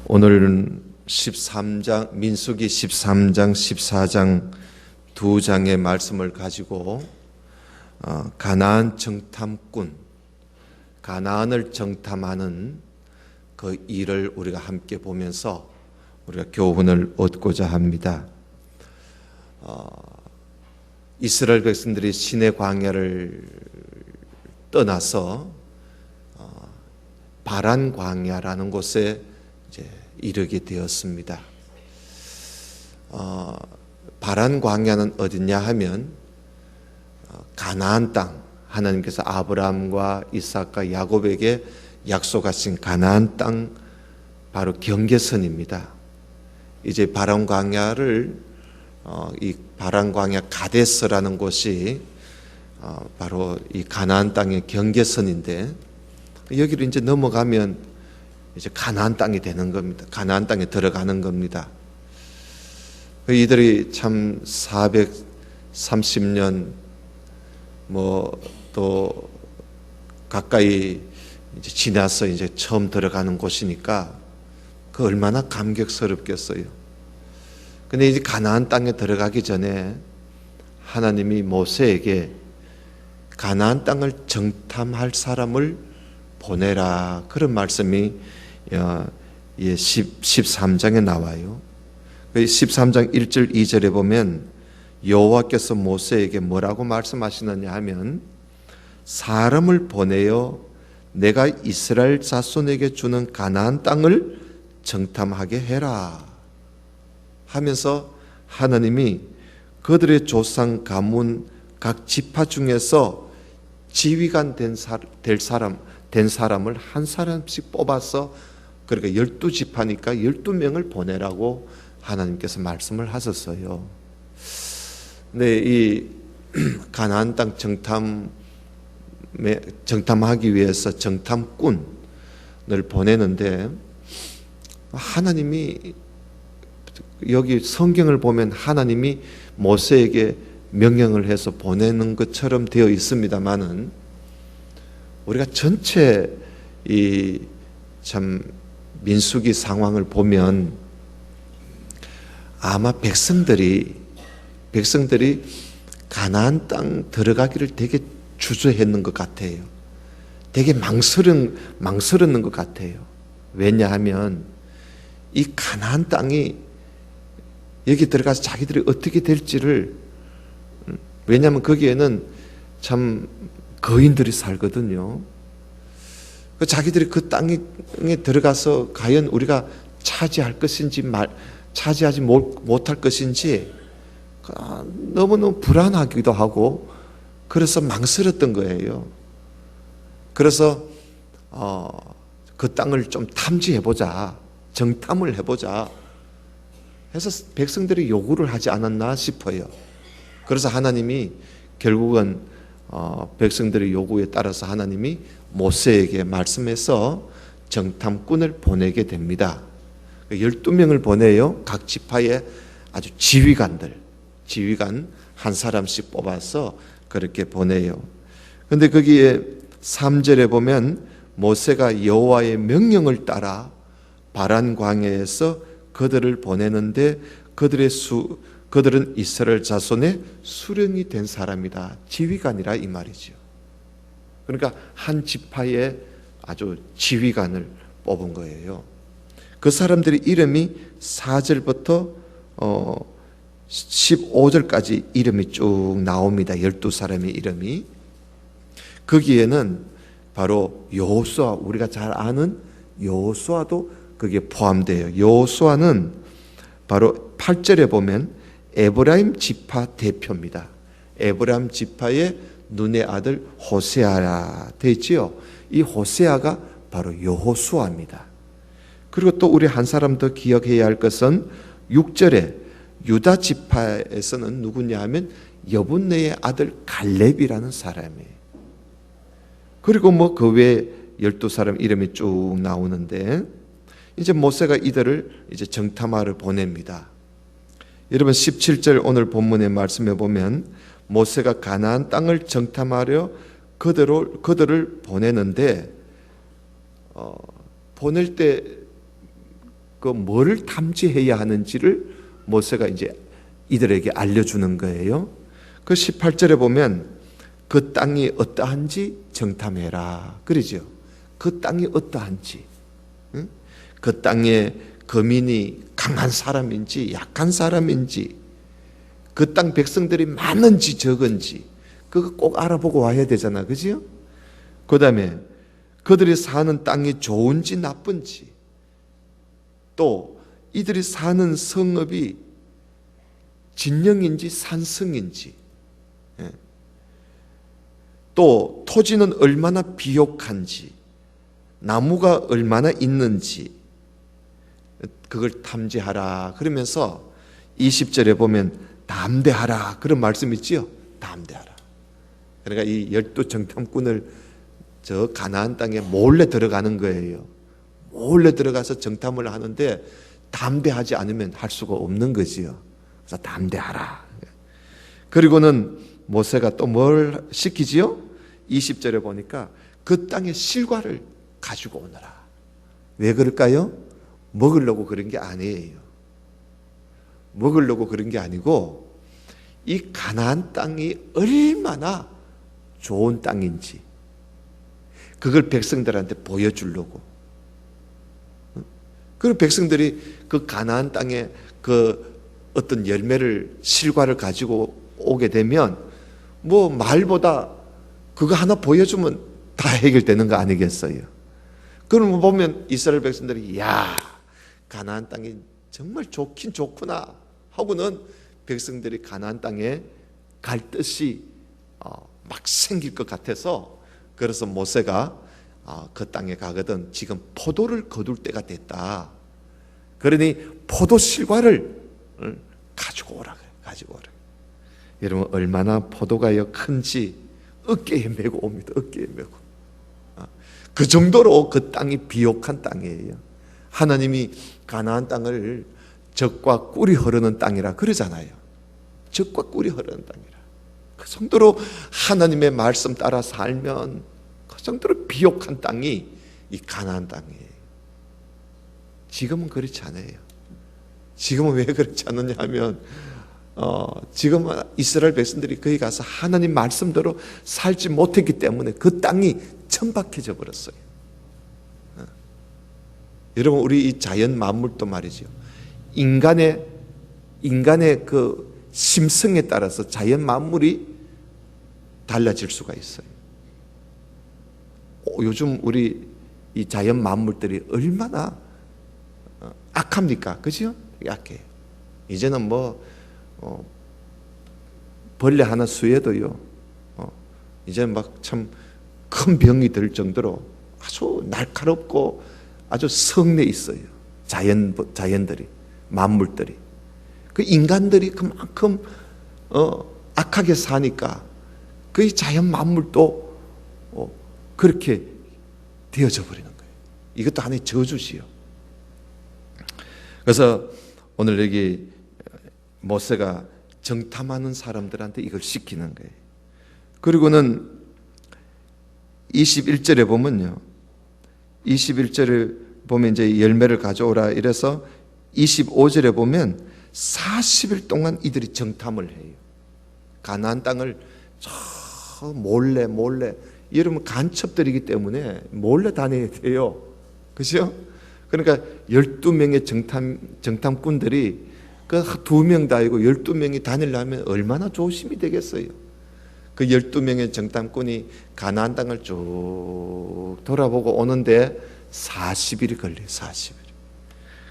오늘은 13장 민수기 13장 14장 두 장의 말씀을 가지고 가나안 정탐꾼, 가나안을 정탐하는 그 일을 우리가 함께 보면서 우리가 교훈을 얻고자 합니다. 이스라엘 백성들이 시내 광야를 떠나서 바란 광야라는 곳에 이제 이르게 되었습니다. 바란 광야는 어디냐 하면 가나안 땅, 하나님께서 아브라함과 이삭과 야곱에게 약속하신 가나안 땅, 바로 경계선입니다. 이제 바란 광야를 이 바란 광야 가데스라는 곳이 바로 이 가나안 땅의 경계선인데, 여기를 이제 넘어가면 이제 가나안 땅이 되는 겁니다. 가나안 땅에 들어가는 겁니다. 이들이 참 430년 또 가까이 이제 지나서 이제 처음 들어가는 곳이니까 그 얼마나 감격스럽겠어요. 근데 이제 가나안 땅에 들어가기 전에 하나님이 모세에게 가나안 땅을 정탐할 사람을 보내라, 그런 말씀이 13장에 나와요. 13장 1절 2절에 보면 여호와께서 모세에게 뭐라고 말씀하시느냐 하면, 사람을 보내어 내가 이스라엘 자손에게 주는 가나안 땅을 정탐하게 해라 하면서 하나님이 그들의 조상 가문 각 지파 중에서 지휘관 된 사람을 한 사람씩 뽑아서, 그러니까 12지파니까 12명을 보내라고 하나님께서 말씀을 하셨어요. 근데 이 가나안 땅 정탐하기 위해서 정탐꾼을 보내는데, 하나님이 여기 성경을 보면 하나님이 모세에게 명령을 해서 보내는 것처럼 되어 있습니다만은, 우리가 전체 이 참 민수기 상황을 보면 아마 백성들이 가나안 땅 들어가기를 되게 주저했는 것 같아요. 되게 망설였는 것 같아요. 왜냐하면 이 가나안 땅이 여기 들어가서 자기들이 어떻게 될지를, 왜냐하면 거기에는 참 거인들이 살거든요. 자기들이 그 땅에 들어가서 과연 우리가 차지할 것인지 차지하지 못할 것인지 너무너무 불안하기도 하고, 그래서 망설였던 거예요. 그래서 그 땅을 좀 탐지해보자, 정탐을 해보자 해서 백성들이 요구를 하지 않았나 싶어요. 그래서 하나님이 결국은 백성들의 요구에 따라서 하나님이 모세에게 말씀해서 정탐꾼을 보내게 됩니다. 12명을 보내요. 각 지파의 아주 지휘관 한 사람씩 뽑아서 그렇게 보내요. 그런데 거기에 3절에 보면 모세가 여호와의 명령을 따라 바란 광야에서 그들을 보내는데 그들은 이스라엘 자손의 수령이 된 사람이다. 지휘관이라 이 말이죠. 그러니까 한 지파의 아주 지휘관을 뽑은 거예요. 그 사람들의 이름이 4절부터 15절까지 이름이 쭉 나옵니다. 12사람의 이름이. 거기에는 바로 여호수아, 우리가 잘 아는 여호수아도 거기에 포함돼요. 여호수아는 바로 8절에 보면 에브라임 지파 대표입니다. 에브라임 지파의 눈의 아들 호세아라 되어 있지요. 이 호세아가 바로 여호수아입니다. 그리고 또 우리 한 사람 더 기억해야 할 것은 6절에 유다 지파에서는 누구냐 하면 여분네의 아들 갈렙이라는 사람이에요. 그리고 그 외에 12사람 이름이 쭉 나오는데, 이제 모세가 이들을 이제 정탐하러 보냅니다. 여러분 17절 오늘 본문의 말씀에 보면 모세가 가나안 땅을 정탐하려 그들을 보내는데, 보낼 때 그 뭐를 탐지해야 하는지를 모세가 이제 이들에게 알려주는 거예요. 그 18절에 보면 그 땅이 어떠한지 정탐해라 그러죠. 그 땅이 어떠한지, 응? 그 땅에 거민이 강한 사람인지 약한 사람인지, 그 땅 백성들이 많은지 적은지 그거 꼭 알아보고 와야 되잖아, 그죠? 그 다음에 그들이 사는 땅이 좋은지 나쁜지, 또 이들이 사는 성읍이 진영인지 산성인지, 또 토지는 얼마나 비옥한지, 나무가 얼마나 있는지 그걸 탐지하라 그러면서 20절에 보면 담대하라 그런 말씀 있지요. 담대하라. 그러니까 이 12 정탐꾼을 저 가나안 땅에 몰래 들어가는 거예요. 몰래 들어가서 정탐을 하는데 담대하지 않으면 할 수가 없는 거지요. 그래서 담대하라. 그리고는 모세가 또 뭘 시키지요? 20절에 보니까 그 땅의 실과를 가지고 오너라. 왜 그럴까요? 먹으려고 그런 게 아니에요. 먹으려고 그런 게 아니고 이 가나안 땅이 얼마나 좋은 땅인지 그걸 백성들한테 보여주려고. 그리고 백성들이 그 가나안 땅에 그 어떤 열매를 실과를 가지고 오게 되면 뭐 말보다 그거 하나 보여주면 다 해결되는 거 아니겠어요? 그럼 보면 이스라엘 백성들이 야 가나안 땅이 정말 좋긴 좋구나 하고는 백성들이 가나안 땅에 갈 뜻이 막 생길 것 같아서, 그래서 모세가 그 땅에 가거든 지금 포도를 거둘 때가 됐다. 그러니 포도 실과를 가지고 오라 그래. 가지고 오라. 여러분 얼마나 포도가요 큰지 어깨에 메고 옵니다. 어깨에 메고. 그 정도로 그 땅이 비옥한 땅이에요. 하나님이 가나안 땅을 젖과 꿀이 흐르는 땅이라 그러잖아요. 젖과 꿀이 흐르는 땅이라. 그 정도로 하나님의 말씀 따라 살면 그 정도로 비옥한 땅이 이 가나안 땅이에요. 지금은 그렇지 않아요. 지금은 왜 그렇지 않느냐 하면 지금은 이스라엘 백성들이 거기 가서 하나님 말씀대로 살지 못했기 때문에 그 땅이 천박해져 버렸어요. 여러분 우리 이 자연 만물도 말이죠. 인간의 그 심성에 따라서 자연 만물이 달라질 수가 있어요. 요즘 우리 이 자연 만물들이 얼마나 악합니까? 그죠? 약해요. 이제는 뭐 벌레 하나 수에도요. 이제는 막 참 큰 병이 들 정도로 아주 날카롭고 아주 성내 있어요. 자연들이, 만물들이. 그 인간들이 그만큼 악하게 사니까 그 자연 만물도 그렇게 되어져 버리는 거예요. 이것도 하나의 저주지요. 그래서 오늘 여기 모세가 정탐하는 사람들한테 이걸 시키는 거예요. 그리고는 21절에 보면요. 21절에 보면 이제 열매를 가져오라 이래서 25절에 보면 40일 동안 이들이 정탐을 해요. 가나안 땅을 저 몰래 여러분 간첩들이기 때문에 몰래 다녀야 돼요. 그죠? 그러니까 12명의 정탐꾼들이 그 2명 다이고 12명이 다니려면 얼마나 조심이 되겠어요. 그 12명의 정탐꾼이 가나안 땅을 쭉 돌아보고 오는데 40일이 걸려요. 40일.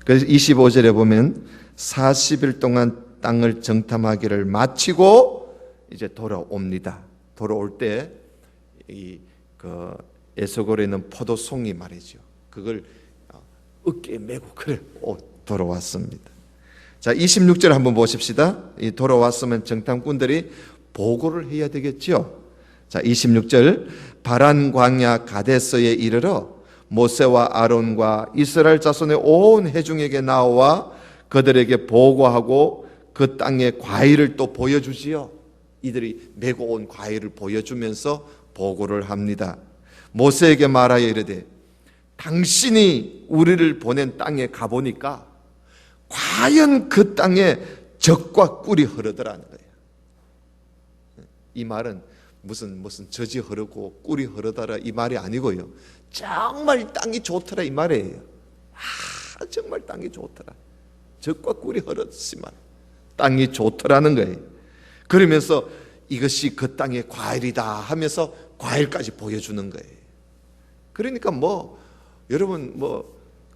그래서 25절에 보면 40일 동안 땅을 정탐하기를 마치고 이제 돌아옵니다. 돌아올 때 그 에스골에 있는 포도송이 말이죠. 그걸 어깨에 메고 그래 돌아왔습니다. 자, 26절 한번 보십시다. 이 돌아왔으면 정탐꾼들이 보고를 해야 되겠죠. 자, 26절 바란 광야 가데스에 이르러 모세와 아론과 이스라엘 자손의 온 회중에게 나와 그들에게 보고하고 그 땅의 과일을 또 보여주지요. 이들이 메고 온 과일을 보여주면서 보고를 합니다. 모세에게 말하여 이르되 당신이 우리를 보낸 땅에 가보니까 과연 그 땅에 젖과 꿀이 흐르더라는 거예요. 이 말은 무슨 젖이 흐르고 꿀이 흐르더라 이 말이 아니고요. 정말 땅이 좋더라 이 말이에요. 정말 땅이 좋더라. 젖과 꿀이 흐르지만 땅이 좋더라는 거예요. 그러면서 이것이 그 땅의 과일이다 하면서 과일까지 보여주는 거예요. 그러니까 여러분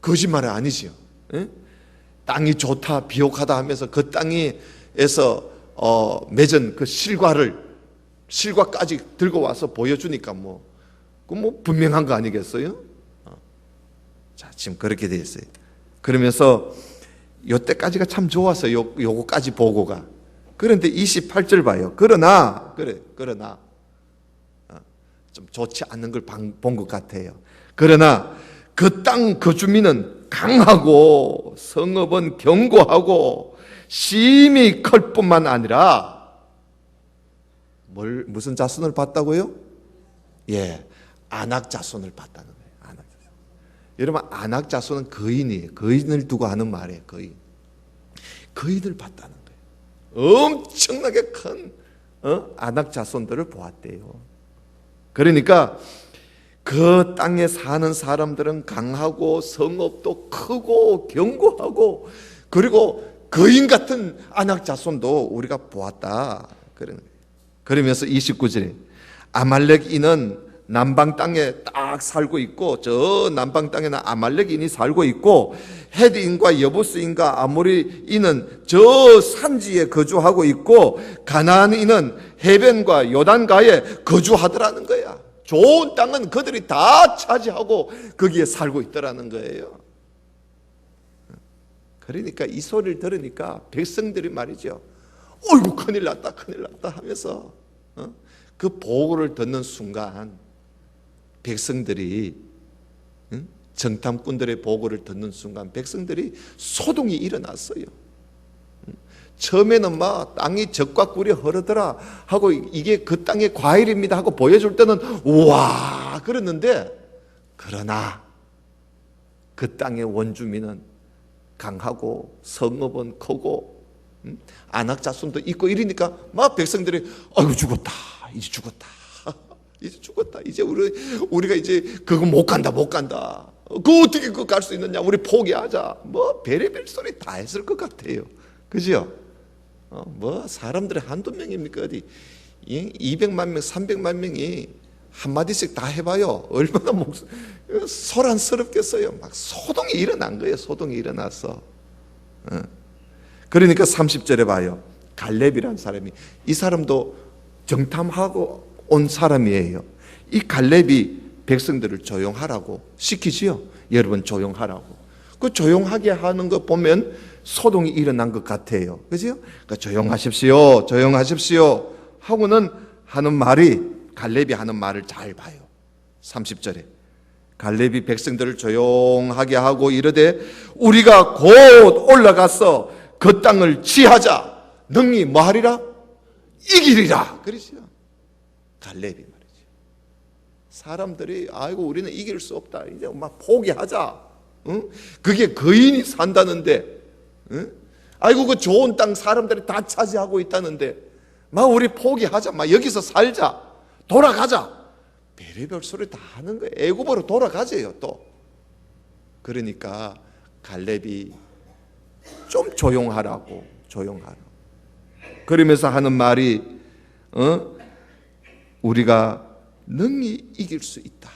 거짓말은 아니지요. 예? 땅이 좋다 비옥하다 하면서 그 땅에서 맺은 그 실과까지 들고 와서 보여주니까 분명한 거 아니겠어요? 자, 지금 그렇게 돼 있어요. 그러면서 요때까지가 참 좋았어요. 요거까지 보고가. 그런데 28절 봐요. 그러나 좀 좋지 않는 걸 본 것 같아요. 그러나 그 땅 그 주민은 강하고 성읍은 견고하고 심히 클 뿐만 아니라 무슨 자손을 봤다고요? 예, 아낙 자손을 봤다는 거예요. 아낙 자손. 여러분 아낙 자손은 거인이에요. 거인을 두고 하는 말이에요. 거인을 봤다는 거예요. 엄청나게 큰 아낙 자손들을 보았대요. 그러니까 그 땅에 사는 사람들은 강하고 성읍도 크고 견고하고 그리고 거인 같은 아낙 자손도 우리가 보았다. 그러면서 29절에 아말렉인은 남방 땅에 딱 살고 있고 저 남방 땅에는 아말렉인이 살고 있고 헤디인과 여부스인과 아모리인은 저 산지에 거주하고 있고 가나안인은 해변과 요단가에 거주하더라는 거야. 좋은 땅은 그들이 다 차지하고 거기에 살고 있더라는 거예요. 그러니까 이 소리를 들으니까 백성들이 말이죠. 어이구 큰일 났다 하면서 그 보고를 듣는 순간 백성들이 정탐꾼들의 보고를 듣는 순간 백성들이 소동이 일어났어요. 처음에는 땅이 젖과 꿀이 흐르더라 하고 이게 그 땅의 과일입니다 하고 보여줄 때는 우와 그랬는데 그러나 그 땅의 원주민은 강하고 성읍은 크고 아낙 자손도 있고 이러니까 백성들이 아이고 죽었다 이제 우리가 이제 그거 못 간다 그거 어떻게 그거 갈 수 있느냐 우리 포기하자 별의별 소리 다 했을 것 같아요. 그죠? 사람들이 한두 명입니까? 어디 200만 명 300만 명이 한마디씩 다 해봐요. 얼마나 소란스럽겠어요. 막 소동이 일어난 거예요. 소동이 일어나서 그러니까 30절에 봐요. 갈렙이라는 사람이 이 사람도 정탐하고 온 사람이에요. 이 갈렙이 백성들을 조용하라고 시키지요. 여러분 조용하라고. 그 조용하게 하는 거 보면 소동이 일어난 것 같아요. 그죠? 그러니까 조용하십시오 하고는 하는 말이 갈렙이 하는 말을 잘 봐요. 30절에 갈렙이 백성들을 조용하게 하고 이르되 우리가 곧 올라가서 그 땅을 취하자 능히 뭐하리라? 이기리라. 그러죠. 갈렙이 말이죠. 사람들이 아이고 우리는 이길 수 없다. 이제 포기하자. 응? 그게 거인이 산다는데 아이고 그 좋은 땅 사람들이 다 차지하고 있다는데 우리 포기하자. 여기서 살자. 돌아가자. 별의별 소리 다 하는 거예요. 애굽으로 돌아가재요 또. 그러니까 갈렙이 좀 조용하라고. 그러면서 하는 말이 우리가 능히 이길 수 있다.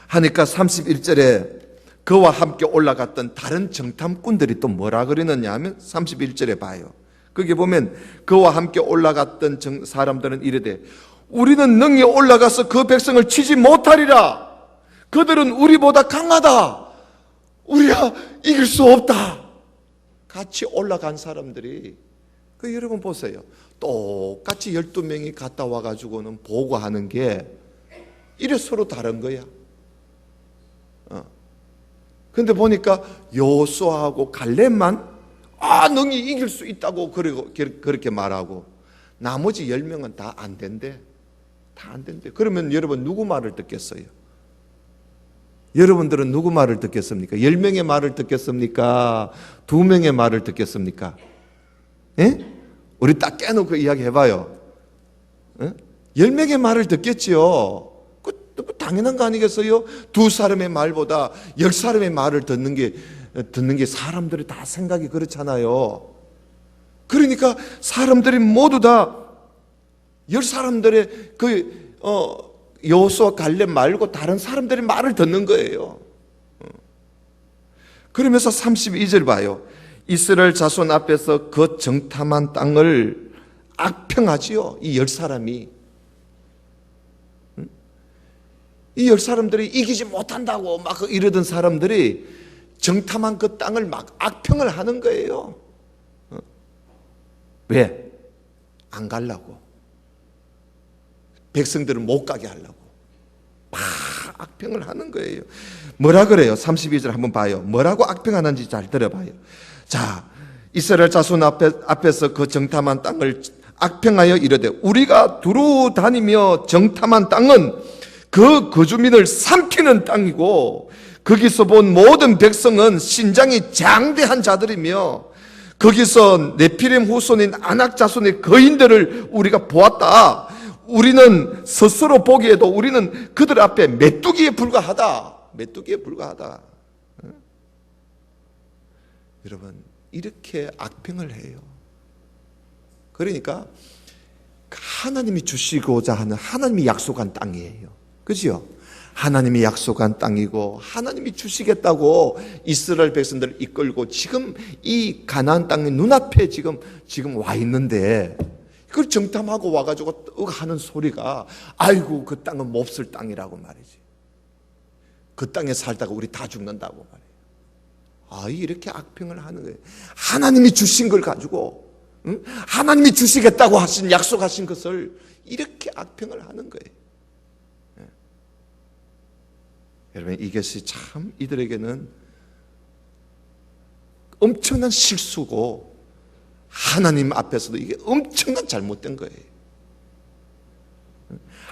하니까 31절에 그와 함께 올라갔던 다른 정탐꾼들이 또 뭐라 그러느냐 하면 31절에 봐요. 거기 보면 그와 함께 올라갔던 사람들은 이르되 우리는 능히 올라가서 그 백성을 치지 못하리라. 그들은 우리보다 강하다. 우리가 이길 수 없다. 같이 올라간 사람들이 여러분 보세요. 똑같이 12명이 갔다 와가지고는 보고하는 게 이래 서로 다른 거야. 근데 보니까 여호수아하고 갈렙만 능히 이길 수 있다고 그렇게 말하고 나머지 10명은 다 안 된대. 다 안 된대요. 그러면 여러분 누구 말을 듣겠어요? 여러분들은 누구 말을 듣겠습니까? 10명의 말을 듣겠습니까? 2명의 말을 듣겠습니까? 예? 우리 딱 깨놓고 이야기 해봐요. 예? 10명의 말을 듣겠지요. 그 당연한 거 아니겠어요? 2사람의 말보다 10사람의 말을 듣는 게 사람들이 다 생각이 그렇잖아요. 그러니까 사람들이 모두 다 10사람들의 여호수아 갈렙 말고 다른 사람들의 말을 듣는 거예요. 그러면서 32절 봐요. 이스라엘 자손 앞에서 그 정탐한 땅을 악평하지요. 이 10사람이. 이 10사람들이 이기지 못한다고 막 이러던 사람들이 정탐한 그 땅을 막 악평을 하는 거예요. 왜? 안 가려고. 백성들은 못 가게 하려고 막 악평을 하는 거예요. 뭐라 그래요? 32절 한번 봐요. 뭐라고 악평하는지 잘 들어봐요. 자, 이스라엘 자손 앞에서 그 정탐한 땅을 악평하여 이르되 우리가 두루 다니며 정탐한 땅은 그 거주민을 삼키는 땅이고 거기서 본 모든 백성은 신장이 장대한 자들이며 거기서 네피림 후손인 아낙 자손의 거인들을 우리가 보았다. 우리는 스스로 보기에도 우리는 그들 앞에 메뚜기에 불과하다. 메뚜기에 불과하다. 여러분, 이렇게 악평을 해요. 그러니까 하나님이 주시고자 하는 하나님이 약속한 땅이에요. 그죠? 하나님이 약속한 땅이고 하나님이 주시겠다고 이스라엘 백성들을 이끌고 지금 이 가나안 땅이 눈앞에 지금 와 있는데 그걸 정탐하고 와가지고 하는 소리가 아이고 그 땅은 몹쓸 땅이라고 말이지. 그 땅에 살다가 우리 다 죽는다고 말이에요. 이렇게 악평을 하는 거예요. 하나님이 주신 걸 가지고 하나님이 주시겠다고 하신 약속하신 것을 이렇게 악평을 하는 거예요. 여러분 이것이 참 이들에게는 엄청난 실수고 하나님 앞에서도 이게 엄청난 잘못된 거예요.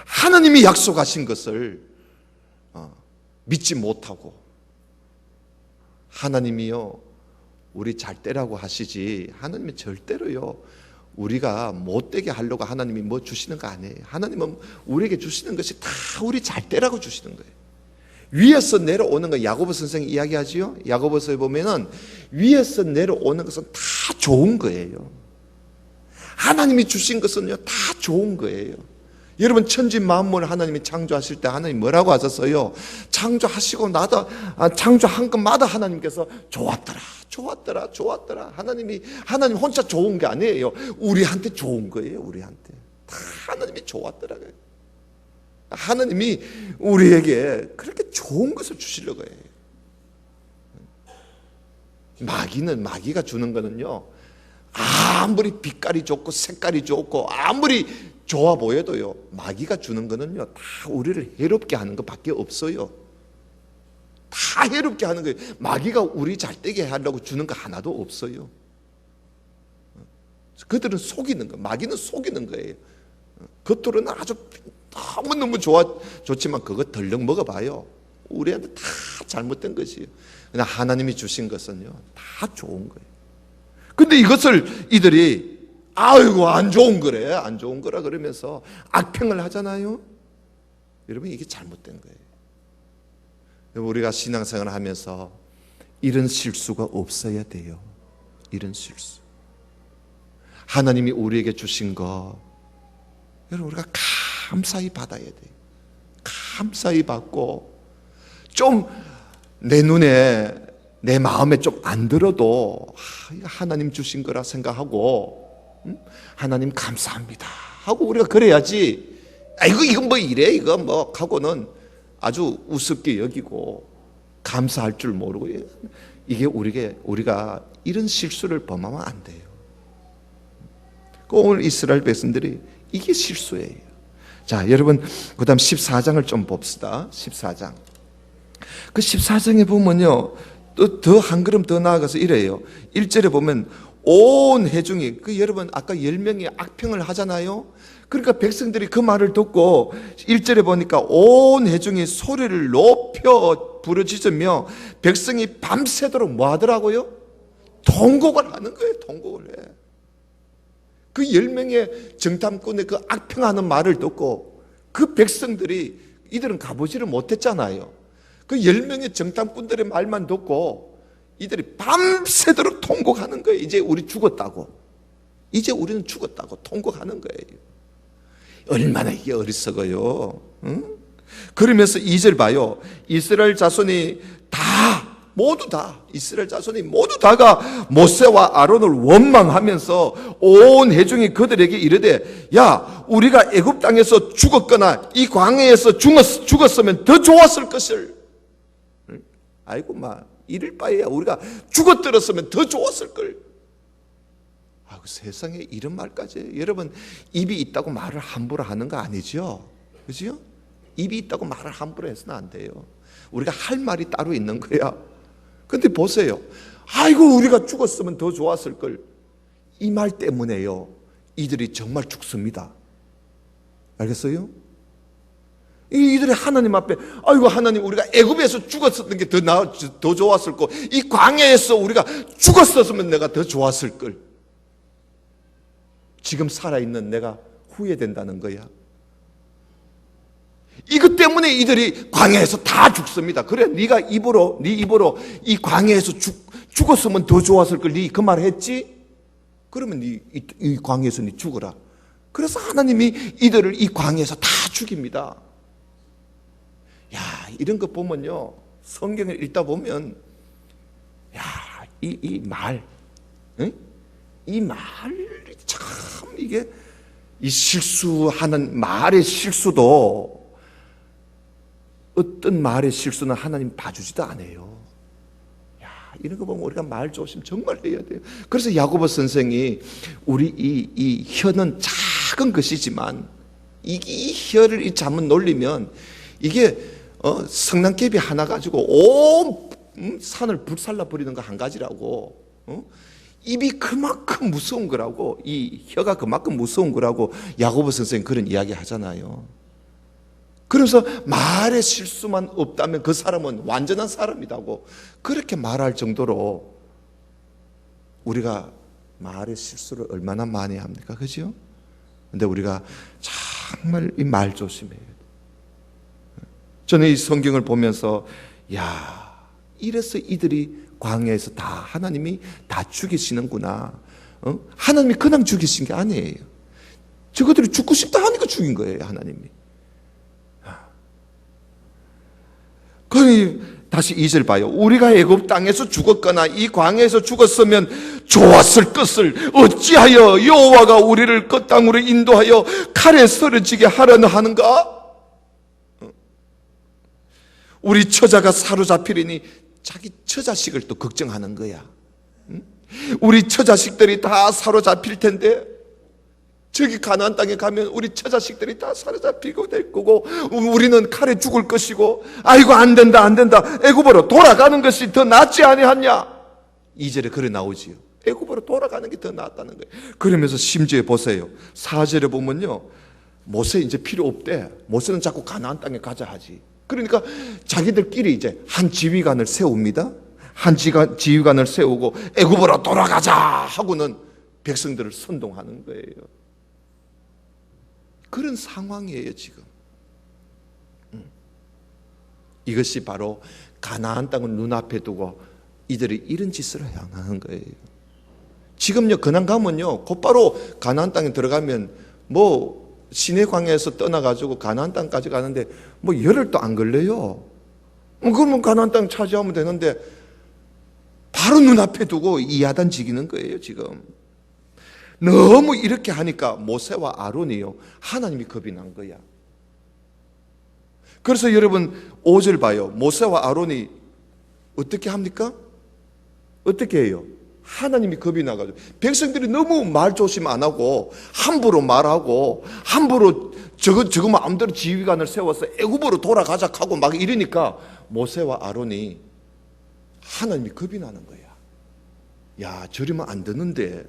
하나님이 약속하신 것을 믿지 못하고 하나님이요 우리 잘 되라고 하시지 하나님이 절대로요 우리가 못되게 하려고 하나님이 뭐 주시는 거 아니에요. 하나님은 우리에게 주시는 것이 다 우리 잘 되라고 주시는 거예요. 위에서 내려오는 거 야고보 선생이 이야기하지요. 야고보서에 보면은 위에서 내려오는 것은 다 좋은 거예요. 하나님이 주신 것은요 다 좋은 거예요. 여러분 천지 만물을 하나님이 창조하실 때 하나님 뭐라고 하셨어요? 창조하시고 나도 창조한 것마다 하나님께서 좋았더라. 하나님 혼자 좋은 게 아니에요. 우리한테 좋은 거예요. 우리한테 다 하나님이 좋았더라. 하나님이 우리에게 그렇게 좋은 것을 주시려고 해요. 마귀가 주는 거는요 아무리 빛깔이 좋고 색깔이 좋고 아무리 좋아 보여도요 마귀가 주는 거는요 다 우리를 해롭게 하는 것밖에 없어요. 다 해롭게 하는 거예요. 마귀가 우리 잘되게 하려고 주는 거 하나도 없어요. 그들은 속이는 거, 마귀는 속이는 거예요. 겉으로는 아주 너무너무 좋지만 그거 덜렁 먹어봐요. 우리한테 다 잘못된 것이에요. 그냥 하나님이 주신 것은요 다 좋은 거예요. 근데 이것을 이들이 아이고 안 좋은 거래, 안 좋은 거라 그러면서 악평을 하잖아요. 여러분 이게 잘못된 거예요. 우리가 신앙생활을 하면서 이런 실수가 없어야 돼요. 이런 실수. 하나님이 우리에게 주신 거 여러분 우리가 감사히 받아야 돼요. 감사히 받고 좀 내 눈에 내 마음에 좀 안 들어도 하나님 주신 거라 생각하고 하나님 감사합니다 하고 우리가 그래야지. 이건 뭐 이래 이거 뭐 하고는 아주 우습게 여기고 감사할 줄 모르고 이게 우리가 이런 실수를 범하면 안 돼요. 오늘 이스라엘 백성들이 이게 실수예요. 자, 여러분 그다음 14장을 좀 봅시다. 14장. 그 14장에 보면요. 또 더 한 걸음 더 나아가서 이래요. 1절에 보면 온 회중이, 여러분 아까 10명이 악평을 하잖아요. 그러니까 백성들이 그 말을 듣고 1절에 보니까 온 회중이 소리를 높여 부르짖으며 백성이 밤새도록 뭐 하더라고요? 통곡을 하는 거예요. 통곡을 해. 그 10명의 정탐꾼의 그 악평하는 말을 듣고 그 백성들이, 이들은 가보지를 못했잖아요. 그 10명의 정탐꾼들의 말만 듣고 이들이 밤새도록 통곡하는 거예요. 이제 우리 죽었다고. 이제 우리는 죽었다고 통곡하는 거예요. 얼마나 이게 어리석어요. 응? 그러면서 2절 봐요. 이스라엘 자손이 이스라엘 자손이 모두 다가 모세와 아론을 원망하면서 온 회중이 그들에게 이르되, 야, 우리가 애굽 땅에서 죽었거나 이 광야에서 죽었으면 더 좋았을 것을. 아이고 이럴 바에야 우리가 죽어들었으면 더 좋았을 걸. 세상에 이런 말까지. 여러분, 입이 있다고 말을 함부로 하는 거 아니죠? 그죠? 입이 있다고 말을 함부로 해서는 안 돼요. 우리가 할 말이 따로 있는 거야. 근데 보세요. 아이고, 우리가 죽었으면 더 좋았을 걸. 이 말 때문에요, 이들이 정말 죽습니다. 알겠어요? 이들이 하나님 앞에, 아이고 하나님, 우리가 애굽에서 죽었었던 게 더 좋았을 거, 이 광야에서 우리가 죽었었으면 내가 더 좋았을 걸. 지금 살아있는 내가 후회된다는 거야. 이것 때문에 이들이 광야에서 다 죽습니다. 그래, 네 입으로 이 광야에서 죽었으면 더 좋았을 걸, 네 그 말 했지? 그러면 이 광야에서 네 죽어라. 그래서 하나님이 이들을 이 광야에서 다 죽입니다. 야, 이런 거 보면요, 성경을 읽다 보면, 야, 이 말, 응? 이 말이 참, 이게 이 실수하는 말의 실수도, 어떤 말의 실수는 하나님 봐주지도 않아요. 야, 이런 거 보면 우리가 말 조심 정말 해야 돼요. 그래서 야고보 선생이 우리 이 혀는 작은 것이지만 이 혀를 잘못 놀리면 이게 성난개비 하나 가지고 온 산을 불살라 버리는 거 한 가지라고. 입이 그만큼 무서운 거라고, 이 혀가 그만큼 무서운 거라고 야고보 선생님 그런 이야기 하잖아요. 그래서 말의 실수만 없다면 그 사람은 완전한 사람이라고 그렇게 말할 정도로 우리가 말의 실수를 얼마나 많이 합니까? 그죠? 근데 우리가 정말 이 말 조심해야 돼요. 저는 이 성경을 보면서, 야, 이래서 이들이 광야에서 다 하나님이 다 죽이시는구나. 하나님이 그냥 죽이신 게 아니에요. 저것들이 죽고 싶다 하니까 죽인 거예요, 하나님이. 다시 2절 봐요. 우리가 애굽 땅에서 죽었거나 이 광야에서 죽었으면 좋았을 것을 어찌하여 여호와가 우리를 그 땅으로 인도하여 칼에 쓰러지게 하려는 하는가? 우리 처자가 사로잡히리니 자기 처자식을 또 걱정하는 거야. 우리 처자식들이 다 사로잡힐 텐데, 저기 가나안 땅에 가면 우리 처자식들이 다 사로잡히고 될 거고, 우리는 칼에 죽을 것이고, 아이고 안 된다 애굽으로 돌아가는 것이 더 낫지 아니하냐. 2절에 그래 나오지요. 애굽으로 돌아가는 게 더 낫다는 거예요. 그러면서 심지어 보세요, 4절에 보면요, 모세 이제 필요 없대. 모세는 자꾸 가나안 땅에 가자 하지. 그러니까 자기들끼리 이제 한 지휘관을 세웁니다. 한 지휘관을 세우고 애굽으로 돌아가자 하고는 백성들을 선동하는 거예요. 그런 상황이에요, 지금. 이것이 바로 가나안 땅을 눈앞에 두고 이들이 이런 짓을 향하는 거예요. 지금요, 그냥 가면요, 곧바로 가나안 땅에 들어가면 시내 광야에서 떠나가지고 가나안 땅까지 가는데 열흘도 안 걸려요. 그러면 가나안 땅 차지하면 되는데 바로 눈앞에 두고 이 야단 지기는 거예요, 지금. 너무 이렇게 하니까 모세와 아론이요, 하나님이 겁이 난 거야. 그래서 여러분 5절 봐요. 모세와 아론이 어떻게 합니까? 어떻게 해요? 하나님이 겁이 나가지고 백성들이 너무 말 조심 안 하고 함부로 말하고 함부로 저거 마음대로 지휘관을 세워서 애굽으로 돌아가자 하고 막 이러니까 모세와 아론이 하나님이 겁이 나는 거야. 야, 저리면 안 되는데,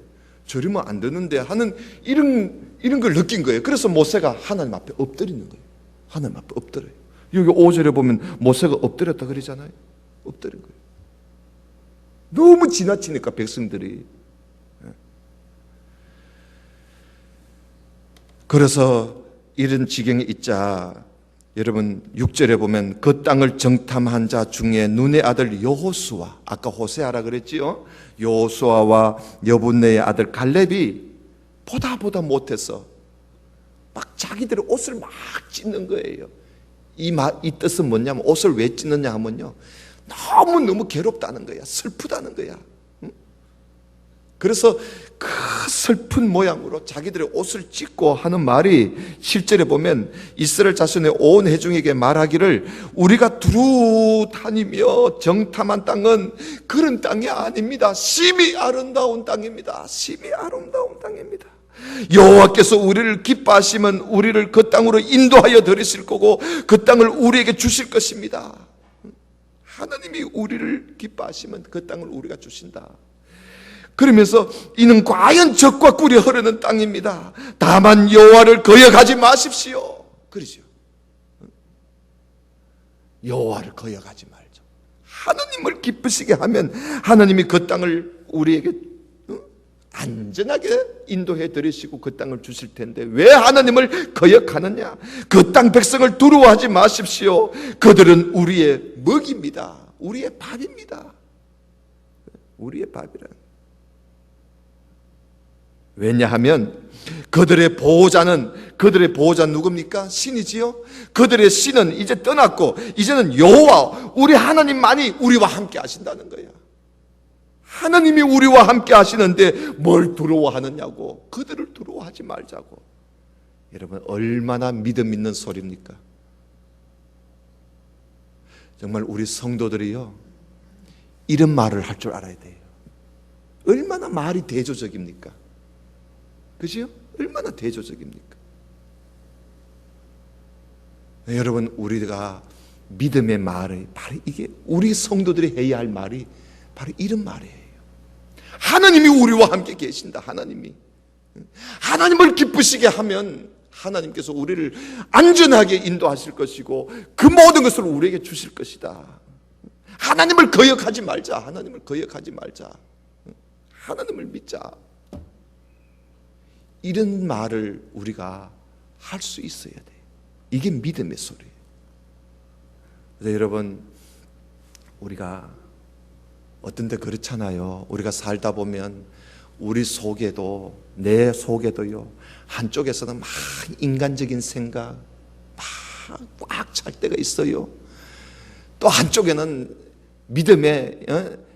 저리면 안 되는데 하는 이런 걸 느낀 거예요. 그래서 모세가 하나님 앞에 엎드리는 거예요. 하나님 앞에 엎드려요. 여기 5절에 보면 모세가 엎드렸다 그러잖아요. 엎드린 거예요. 너무 지나치니까 백성들이. 그래서 이런 지경에 있자 여러분 6절에 보면 그 땅을 정탐한 자 중에 눈의 아들 여호수아, 아까 호세아라 그랬지요. 여호수아와 여분네의 아들 갈렙이 보다 못해서 막 자기들의 옷을 막 찢는 거예요. 이 뜻은 뭐냐면 옷을 왜 찢느냐 하면요, 너무 괴롭다는 거야. 슬프다는 거야. 그래서 그 슬픈 모양으로 자기들의 옷을 찢고 하는 말이 7절에 보면 이스라엘 자손의 온 회중에게 말하기를 우리가 두루 다니며 정탐한 땅은 그런 땅이 아닙니다. 심히 아름다운 땅입니다. 심히 아름다운 땅입니다. 여호와께서 우리를 기뻐하시면 우리를 그 땅으로 인도하여 들이실 거고 그 땅을 우리에게 주실 것입니다. 하나님이 우리를 기뻐하시면 그 땅을 우리가 주신다. 그러면서 이는 과연 적과 꿀이 흐르는 땅입니다. 다만 여호와를 거역하지 마십시오. 그러죠. 여호와를 거역하지 말죠. 하나님을 기쁘시게 하면 하나님이 그 땅을 우리에게 안전하게 인도해 드리시고 그 땅을 주실 텐데 왜 하나님을 거역하느냐? 그 땅 백성을 두려워하지 마십시오. 그들은 우리의 먹입니다. 우리의 밥입니다. 우리의 밥이란. 왜냐하면 그들의 보호자는 누굽니까? 신이지요. 그들의 신은 이제 떠났고 이제는 여호와 우리 하나님만이 우리와 함께 하신다는 거야. 하나님이 우리와 함께 하시는데 뭘 두려워하느냐고. 그들을 두려워하지 말자고. 여러분 얼마나 믿음 있는 소리입니까? 정말 우리 성도들이요 이런 말을 할 줄 알아야 돼요. 얼마나 말이 대조적입니까? 그죠? 얼마나 대조적입니까? 네, 여러분 우리가 믿음의 말이 바로 이게 우리 성도들이 해야 할 말이 바로 이런 말이에요. 하나님이 우리와 함께 계신다. 하나님을 기쁘시게 하면 하나님께서 우리를 안전하게 인도하실 것이고 그 모든 것을 우리에게 주실 것이다. 하나님을 거역하지 말자. 하나님을 거역하지 말자. 하나님을 믿자. 이런 말을 우리가 할 수 있어야 돼요. 이게 믿음의 소리예요. 그래서 여러분 우리가 어떤 데 그렇잖아요. 우리가 살다 보면 우리 속에도 내 속에도요 한쪽에서는 막 인간적인 생각 막 꽉 찰 때가 있어요. 또 한쪽에는 믿음의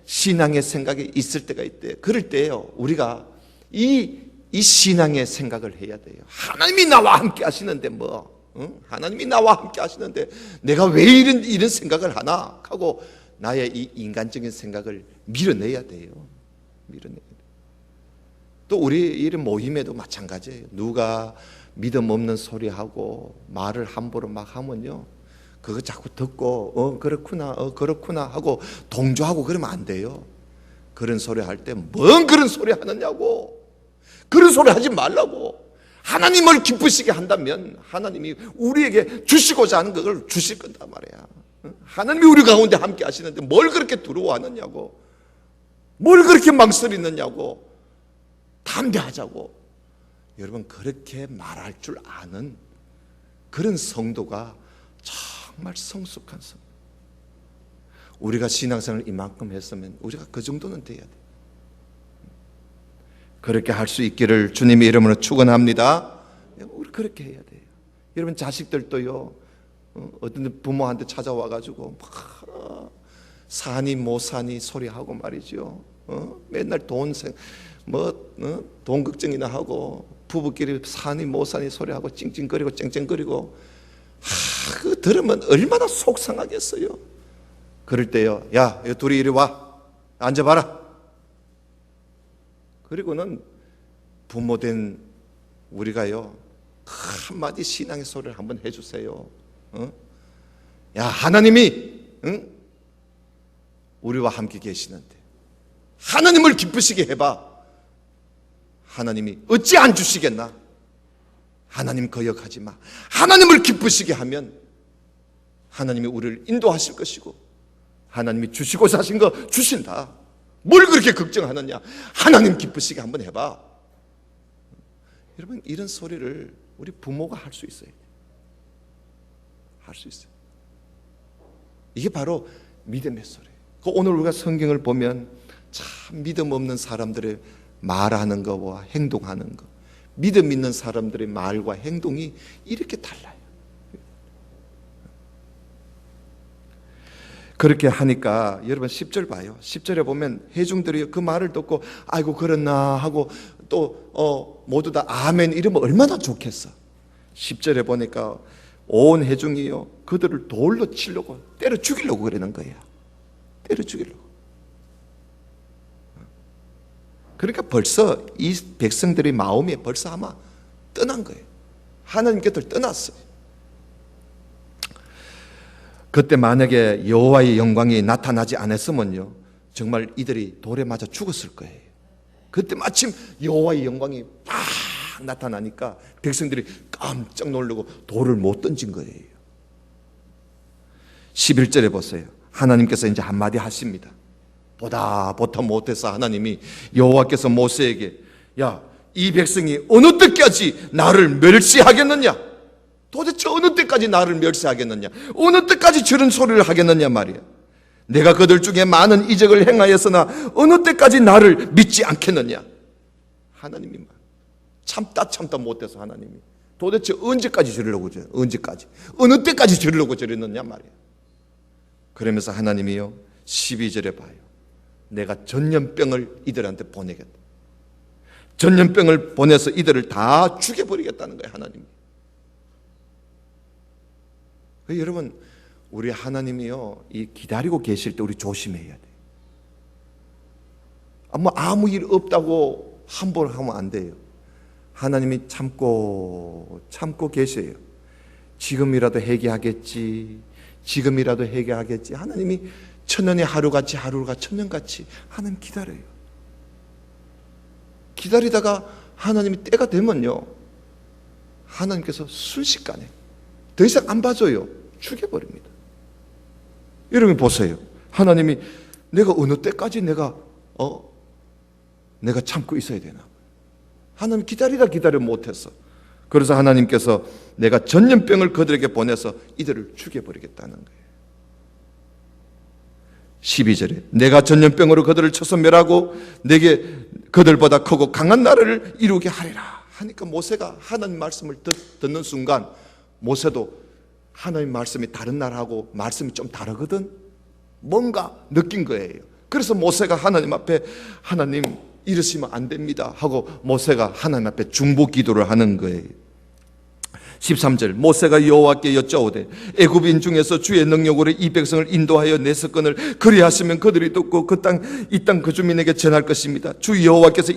신앙의 생각이 있을 때가 있대요. 그럴 때요 우리가 이 신앙의 생각을 해야 돼요. 하나님이 나와 함께 하시는데 하나님이 나와 함께 하시는데 내가 왜 이런 생각을 하나 하고 나의 이 인간적인 생각을 밀어내야 돼요. 밀어내야 돼요. 또 우리 이런 모임에도 마찬가지예요. 누가 믿음 없는 소리하고 말을 함부로 막 하면요 그거 자꾸 듣고 그렇구나 하고 동조하고 그러면 안 돼요. 그런 소리 할 때 뭔 그런 소리 하느냐고. 그런 소리 하지 말라고. 하나님을 기쁘시게 한다면 하나님이 우리에게 주시고자 하는 것을 주실 건단 말이야. 하나님이 우리 가운데 함께 하시는데 뭘 그렇게 두려워하느냐고. 뭘 그렇게 망설이느냐고. 담대하자고. 여러분 그렇게 말할 줄 아는 그런 성도가 정말 성숙한 성도. 우리가 신앙생활을 이만큼 했으면 우리가 그 정도는 돼야 돼. 그렇게 할 수 있기를 주님의 이름으로 축원합니다. 우리 그렇게 해야 돼요. 여러분 자식들도요 어떤 부모한테 찾아와가지고 막 사니 못 사니 소리하고 말이죠. 맨날 돈 걱정이나 하고 부부끼리 사니 못 사니 소리하고 찡찡거리고 쨍쨍거리고 그 들으면 얼마나 속상하겠어요. 그럴 때요, 야 둘이 이리 와 앉아봐라. 그리고는 부모된 우리가요 한마디 신앙의 소리를 한번 해주세요. 야 하나님이 우리와 함께 계시는데 하나님을 기쁘시게 해봐. 하나님이 어찌 안 주시겠나? 하나님 거역하지 마. 하나님을 기쁘시게 하면 하나님이 우리를 인도하실 것이고 하나님이 주시고 사신 거 주신다. 뭘 그렇게 걱정하느냐? 하나님 기쁘시게 한번 해봐. 여러분, 이런 소리를 우리 부모가 할 수 있어요. 할 수 있어요. 이게 바로 믿음의 소리예요. 오늘 우리가 성경을 보면 참 믿음 없는 사람들의 말하는 것과 행동하는 것, 믿음 있는 사람들의 말과 행동이 이렇게 달라요. 그렇게 하니까 여러분 10절 봐요. 10절에 보면 회중들이 그 말을 듣고 아이고 그렇나 하고 또 모두 다 아멘 이러면 얼마나 좋겠어. 10절에 보니까 온 회중이요 그들을 돌로 치려고 때려 죽이려고 그러는 거예요. 때려 죽이려고. 그러니까 벌써 이 백성들의 마음이 벌써 아마 떠난 거예요. 하나님께서 떠났어요. 그때 만약에 여호와의 영광이 나타나지 않았으면요 정말 이들이 돌에 맞아 죽었을 거예요. 그때 마침 여호와의 영광이 팍 나타나니까 백성들이 깜짝 놀라고 돌을 못 던진 거예요. 11절에 보세요. 하나님께서 이제 한마디 하십니다. 보다 못해서 하나님이 여호와께서 모세에게 야, 이 백성이 어느 때까지 나를 멸시하겠느냐? 도대체 어느 때까지 나를 멸시하겠느냐? 어느 때까지 저런 소리를 하겠느냐 말이야. 내가 그들 중에 많은 이적을 행하였으나 어느 때까지 나를 믿지 않겠느냐? 하나님이 참다 못해서 하나님이 도대체 언제까지 저러려고 저래? 언제까지? 어느 때까지 저러려고 저랬느냐 말이야. 그러면서 하나님이요 12절에 봐요. 내가 전염병을 이들한테 보내겠다. 전염병을 보내서 이들을 다 죽여버리겠다는 거예요. 하나님이. 여러분 우리 하나님이요 이 기다리고 계실 때 우리 조심해야 돼요. 아무 일 없다고 함부로 하면 안 돼요. 하나님이 참고 계세요. 지금이라도 회개하겠지. 지금이라도 회개하겠지. 하나님이 천년의 하루같이 하루가 천년같이 하나님 기다려요. 기다리다가 하나님이 때가 되면요 하나님께서 순식간에 더 이상 안 봐줘요. 죽여버립니다. 여러분 보세요. 하나님이 내가 어느 때까지 내가 참고 있어야 되나? 하나님 기다려 못했어. 그래서 하나님께서 내가 전염병을 그들에게 보내서 이들을 죽여버리겠다는 거예요. 12절에 내가 전염병으로 그들을 쳐서 멸하고 내게 그들보다 크고 강한 나라를 이루게 하리라 하니까 모세가 하나님 말씀을 듣는 순간 모세도 하나님 말씀이 다른 나라하고 말씀이 좀 다르거든. 뭔가 느낀 거예요. 그래서 모세가 하나님 앞에 하나님 이러시면 안 됩니다 하고 모세가 하나님 앞에 중보 기도를 하는 거예요. 13절 모세가 여호와께 여짜오되 애굽인 중에서 주의 능력으로 이 백성을 인도하여 내서건을 그리하시면 그들이 듣고 이 땅 그 주민에게 전할 것입니다. 주 여호와께서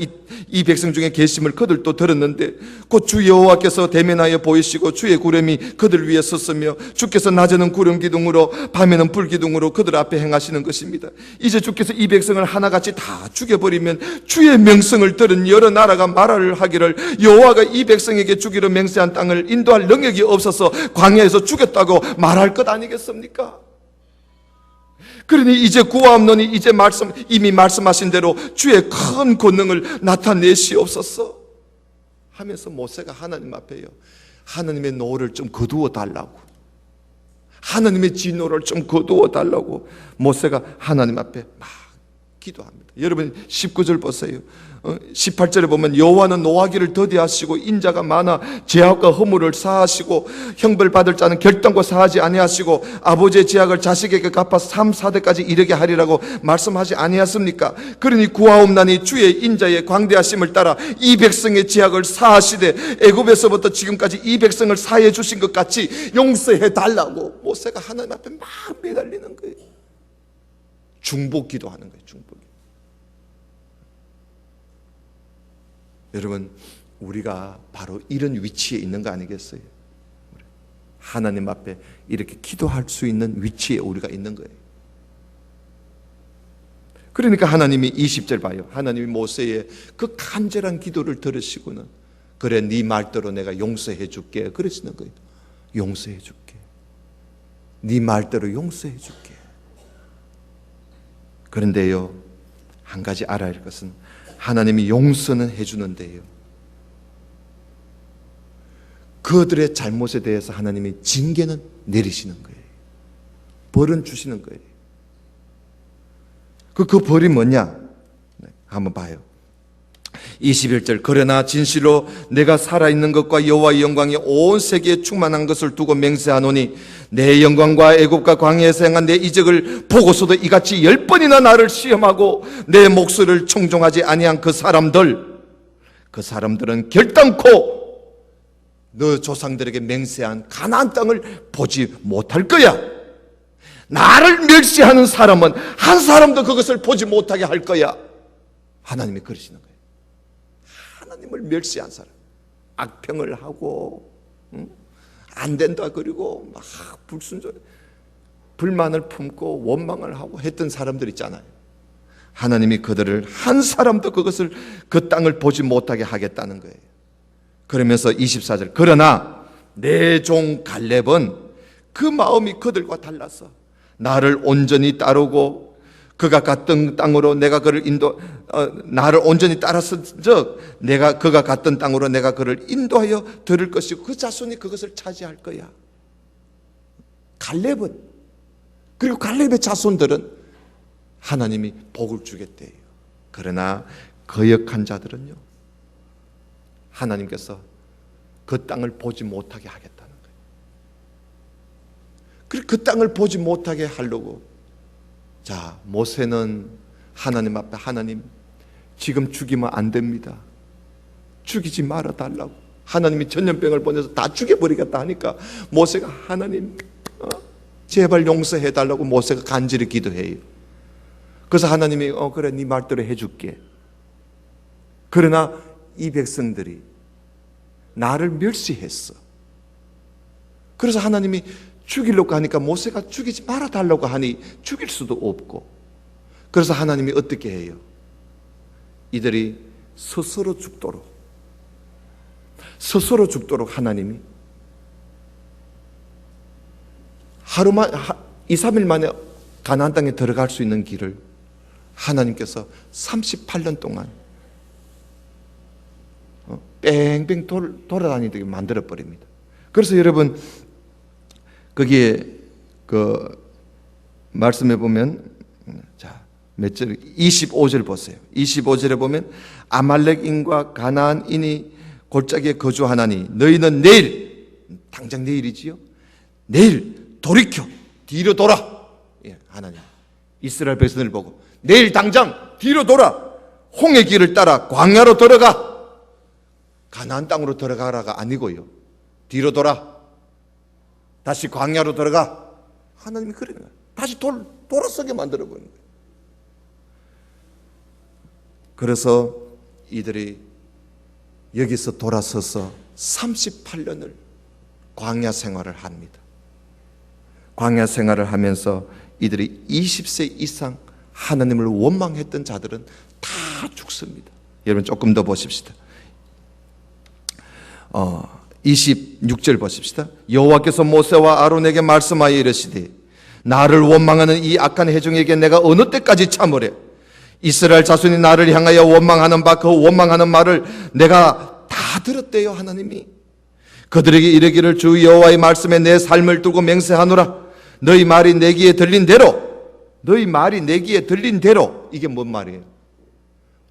이 백성 중에 계심을 그들도 들었는데 곧 주 여호와께서 대면하여 보이시고 주의 구름이 그들 위에 섰으며 주께서 낮에는 구름 기둥으로 밤에는 불 기둥으로 그들 앞에 행하시는 것입니다. 이제 주께서 이 백성을 하나같이 다 죽여버리면 주의 명성을 들은 여러 나라가 말을 하기를 여호와가 이 백성에게 주기로 맹세한 땅을 인도할 능력이 없어서 광야에서 죽였다고 말할 것 아니겠습니까? 그러니 이제 구하옵노니 이제 이미 말씀하신 대로 주의 큰 권능을 나타내시옵소서 하면서 모세가 하나님 앞에요 하나님의 노를 좀 거두어 달라고 하나님의 진노를 좀 거두어 달라고 모세가 하나님 앞에 막 기도합니다. 여러분 19절 보세요. 18절에 보면 여호와는 노하기를 더디하시고 인자가 많아 죄악과 허물을 사하시고 형벌받을 자는 결단코 사하지 아니하시고 아버지의 죄악을 자식에게 갚아 3, 4대까지 이르게 하리라고 말씀하지 아니하십니까? 그러니 구하옵나니 주의 인자의 광대하심을 따라 이 백성의 죄악을 사하시되 애굽에서부터 지금까지 이 백성을 사해 주신 것 같이 용서해 달라고 모세가 하나님 앞에 막 매달리는 거예요. 중보 기도하는 거예요. 중보. 여러분 우리가 바로 이런 위치에 있는 거 아니겠어요? 하나님 앞에 이렇게 기도할 수 있는 위치에 우리가 있는 거예요. 그러니까 하나님이 20절 봐요. 하나님이 모세의 그 간절한 기도를 들으시고는 그래 네 말대로 내가 용서해 줄게 그러시는 거예요. 용서해 줄게. 네 말대로 용서해 줄게. 그런데요, 한 가지 알아야 할 것은 하나님이 용서는 해주는데요, 그들의 잘못에 대해서 하나님이 징계는 내리시는 거예요. 벌은 주시는 거예요. 그 벌이 뭐냐? 한번 봐요. 21절 그러나 진실로 내가 살아있는 것과 여호와의 영광이 온 세계에 충만한 것을 두고 맹세하노니 내 영광과 애굽과 광야에서 행한 내 이적을 보고서도 이같이 10번이나 나를 시험하고 내 목소리를 청종하지 아니한 그 사람들은 결단코 너 조상들에게 맹세한 가나안 땅을 보지 못할 거야. 나를 멸시하는 사람은 한 사람도 그것을 보지 못하게 할 거야. 하나님이 그러시는 거예요. 하나님을 멸시한 사람, 악평을 하고 안 된다 그리고 막 불순종, 불만을 품고 원망을 하고 했던 사람들 있잖아요. 하나님이 그들을 한 사람도 그것을 그 땅을 보지 못하게 하겠다는 거예요. 그러면서 24절 그러나 내 종 갈렙은 그 마음이 그들과 달라서 나를 온전히 따르고 그가 갔던 땅으로 내가 그를 나를 온전히 따랐은즉 내가 그가 갔던 땅으로 내가 그를 인도하여 들을 것이고 그 자손이 그것을 차지할 거야. 갈렙은, 그리고 갈렙의 자손들은 하나님이 복을 주겠대요. 그러나 거역한 자들은요, 하나님께서 그 땅을 보지 못하게 하겠다는 거예요. 그리고 그 땅을 보지 못하게 하려고, 자, 모세는 하나님 앞에 하나님 지금 죽이면 안 됩니다. 죽이지 말아 달라고. 하나님이 전염병을 보내서 다 죽여버리겠다 하니까 모세가 하나님 제발 용서해 달라고 모세가 간절히 기도해요. 그래서 하나님이 그래 네 말대로 해줄게. 그러나 이 백성들이 나를 멸시했어. 그래서 하나님이 죽이려고 하니까 모세가 죽이지 말아 달라고 하니 죽일 수도 없고, 그래서 하나님이 어떻게 해요? 이들이 스스로 죽도록 하나님이 하루만 2, 3일 만에 가나안 땅에 들어갈 수 있는 길을 하나님께서 38년 동안 뺑뺑 돌아다니게 만들어 버립니다. 그래서 여러분 거기에 그 말씀해 보면, 자, 몇 절? 25절 보세요. 25절에 보면 아말렉인과 가나안인이 골짜기에 거주하나니 너희는 내일, 당장 내일이지요, 내일 돌이켜 뒤로 돌아. 예, 하나님 이스라엘 백성을 보고 내일 당장 뒤로 돌아 홍해 길을 따라 광야로 들어가. 가나안 땅으로 들어가라가 아니고요, 뒤로 돌아 다시 광야로 들어가. 하나님이 그래요. 다시 돌아서게 만들어 버리는 거예요. 그래서 이들이 여기서 돌아서서 38년을 광야 생활을 합니다. 광야 생활을 하면서 이들이 20세 이상 하나님을 원망했던 자들은 다 죽습니다. 여러분 조금 더 보십시다. 26절 보십시다. 여호와께서 모세와 아론에게 말씀하여 이르시되 나를 원망하는 이 악한 회중에게 내가 어느 때까지 참으래? 이스라엘 자손이 나를 향하여 원망하는 바 그 원망하는 말을 내가 다 들었대요. 하나님이 그들에게 이르기를 주 여호와의 말씀에 내 삶을 두고 맹세하노라. 너희 말이 내 귀에 들린 대로, 너희 말이 내 귀에 들린 대로. 이게 뭔 말이에요?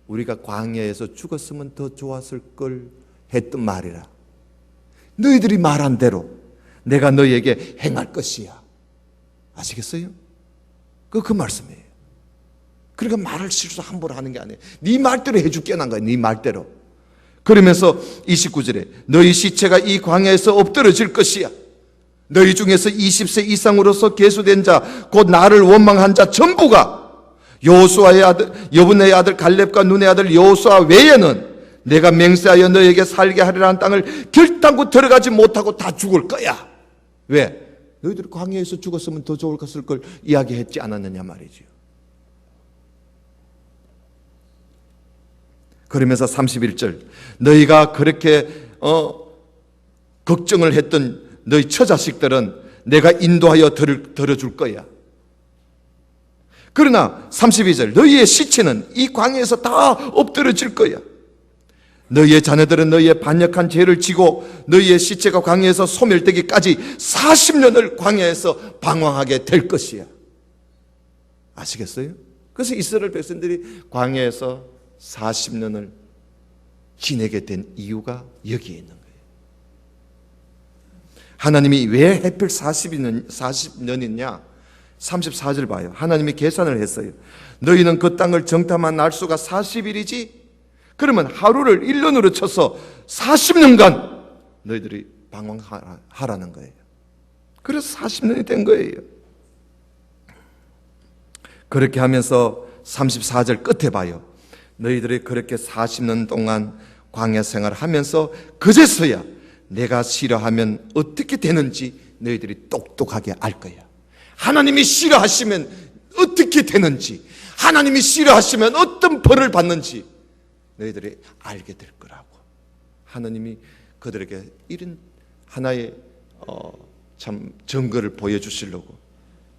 우리가 광야에서 죽었으면 더 좋았을 걸 했던 말이라. 너희들이 말한 대로 내가 너희에게 행할 것이야. 아시겠어요? 그 말씀이에요. 그러니까 말을 실수 함부로 하는 게 아니에요. 네 말대로 해줄게 난 거야. 네 말대로. 그러면서 29절에 너희 시체가 이 광야에서 엎드러질 것이야. 너희 중에서 20세 이상으로서 계수된 자 곧 나를 원망한 자 전부가 여호수아의 아들 여분의 아들 갈렙과 눈의 아들 여호수아 외에는 내가 맹세하여 너에게 살게 하리라는 땅을 결단코 들어가지 못하고 다 죽을 거야. 왜? 너희들이 광야에서 죽었으면 더 좋을 것을 걸 이야기했지 않았느냐 말이지요. 그러면서 31절, 너희가 그렇게 걱정을 했던 너희 처자식들은 내가 인도하여 들어줄 거야. 그러나 32절, 너희의 시체는 이 광야에서 다 엎드러질 거야. 너희의 자녀들은 너희의 반역한 죄를 지고 너희의 시체가 광야에서 소멸되기까지 40년을 광야에서 방황하게 될 것이야. 아시겠어요? 그래서 이스라엘 백성들이 광야에서 40년을 지내게 된 이유가 여기에 있는 거예요. 하나님이 왜 하필 40년이냐? 34절 봐요. 하나님이 계산을 했어요. 너희는 그 땅을 정탐한 날수가 40일이지? 그러면 하루를 1년으로 쳐서 40년간 너희들이 방황하라는 거예요. 그래서 40년이 된 거예요. 그렇게 하면서 34절 끝에 봐요. 너희들이 그렇게 40년 동안 광야 생활을 하면서 그제서야 내가 싫어하면 어떻게 되는지 너희들이 똑똑하게 알 거야. 하나님이 싫어하시면 어떻게 되는지, 하나님이 싫어하시면 어떤 벌을 받는지 너희들이 알게 될 거라고. 하나님이 그들에게 이런 하나의 참 증거를 보여주시려고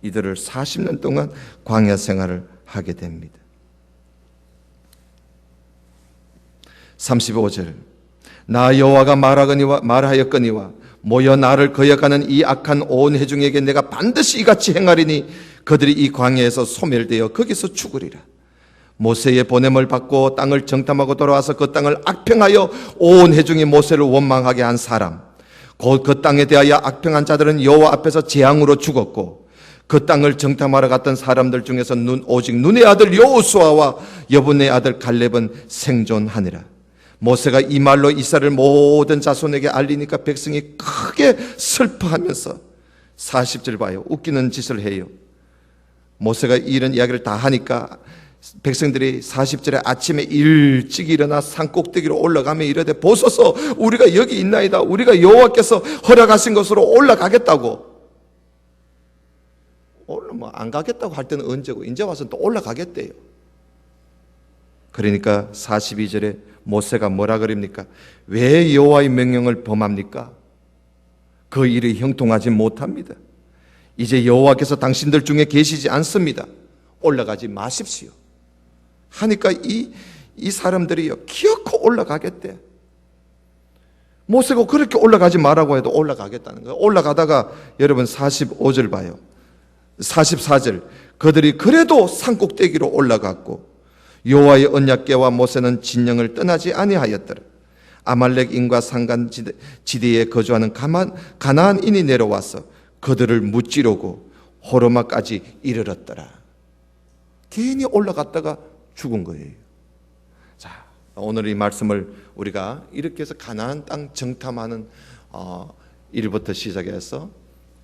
이들을 40년 동안 광야 생활을 하게 됩니다. 35절, 나 여호와가 말하였거니와 모여 나를 거역하는 이 악한 온 회중에게 내가 반드시 이같이 행하리니 그들이 이 광야에서 소멸되어 거기서 죽으리라. 모세의 보냄을 받고 땅을 정탐하고 돌아와서 그 땅을 악평하여 온 회중이 모세를 원망하게 한 사람, 곧 그 땅에 대하여 악평한 자들은 여호와 앞에서 재앙으로 죽었고, 그 땅을 정탐하러 갔던 사람들 중에서 오직 눈의 아들 여호수아와 여분의 아들 갈렙은 생존하니라. 모세가 이 말로 이스라엘 모든 자손에게 알리니까 백성이 크게 슬퍼하면서 40절 봐요. 웃기는 짓을 해요. 모세가 이런 이야기를 다 하니까 백성들이 40절에 아침에 일찍 일어나 산꼭대기로 올라가며 이르되 보소서 우리가 여기 있나이다. 우리가 여호와께서 허락하신 것으로 올라가겠다고. 안 가겠다고 할 때는 언제고 이제 와서 또 올라가겠대요. 그러니까 42절에 모세가 뭐라 그럽니까? 왜 여호와의 명령을 범합니까? 그 일이 형통하지 못합니다. 이제 여호와께서 당신들 중에 계시지 않습니다. 올라가지 마십시오. 하니까 이 사람들이요 기어코 올라가겠대. 모세가 그렇게 올라가지 말라고 해도 올라가겠다는 거예요. 올라가다가 여러분 45절 봐요. 44절, 그들이 그래도 산꼭대기로 올라갔고 여호와의 언약궤와 모세는 진영을 떠나지 아니하였더라. 아말렉인과 상간지대에 거주하는 가나안인이 내려와서 그들을 무찌르고 호르마까지 이르렀더라. 괜히 올라갔다가 죽은 거예요. 자, 오늘 이 말씀을 우리가 이렇게 해서 가나안 땅 정탐하는 일부터 시작해서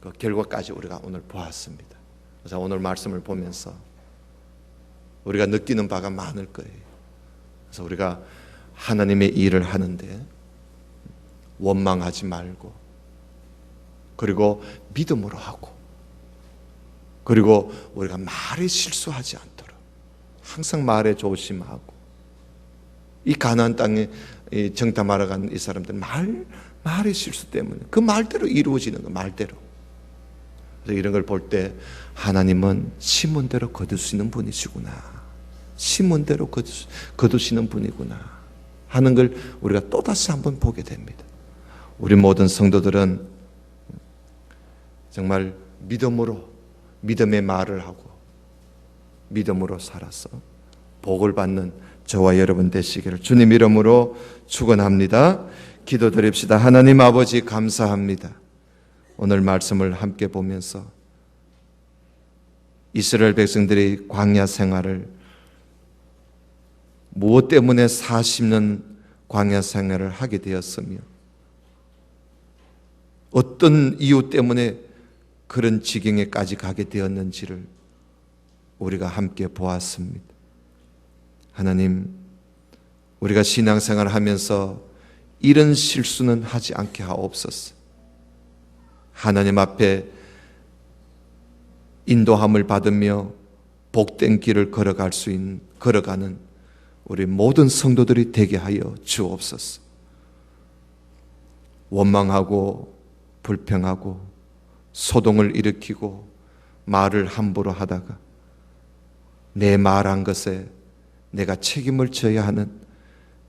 그 결과까지 우리가 오늘 보았습니다. 그래서 오늘 말씀을 보면서 우리가 느끼는 바가 많을 거예요. 그래서 우리가 하나님의 일을 하는데 원망하지 말고, 그리고 믿음으로 하고, 그리고 우리가 말에 실수하지 않도록 항상 말에 조심하고, 이 가나안 땅에 정탐하러 간 이 사람들 말의 실수 때문에 그 말대로 이루어지는 거, 말대로. 그래서 이런 걸 볼 때 하나님은 심은 대로 거두시는 분이시구나, 심은 대로 거두시는 분이구나 하는 걸 우리가 또다시 한번 보게 됩니다. 우리 모든 성도들은 정말 믿음의 말을 하고 믿음으로 살아서 복을 받는 저와 여러분 되시기를 주님 이름으로 축원합니다. 기도드립시다. 하나님 아버지 감사합니다. 오늘 말씀을 함께 보면서 이스라엘 백성들이 광야 생활을 무엇 때문에 40년 광야 생활을 하게 되었으며 어떤 이유 때문에 그런 지경에까지 가게 되었는지를 우리가 함께 보았습니다. 하나님, 우리가 신앙생활을 하면서 이런 실수는 하지 않게 하옵소서. 하나님 앞에 인도함을 받으며 복된 길을 걸어가는 우리 모든 성도들이 되게 하여 주옵소서. 원망하고 불평하고 소동을 일으키고 말을 함부로 하다가 내 말한 것에 내가 책임을 져야 하는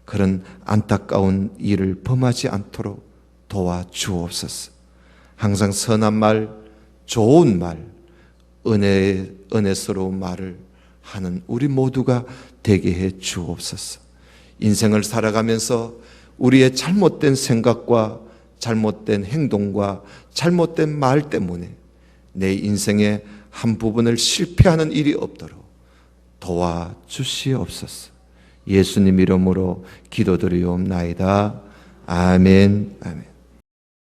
그런 안타까운 일을 범하지 않도록 도와주옵소서. 항상 선한 말, 좋은 말, 은혜스러운 말을 하는 우리 모두가 되게 해 주옵소서. 인생을 살아가면서 우리의 잘못된 생각과 잘못된 행동과 잘못된 말 때문에 내 인생의 한 부분을 실패하는 일이 없도록 도와주시옵소서. 예수님 이름으로 기도드리옵나이다. 아멘. 아멘.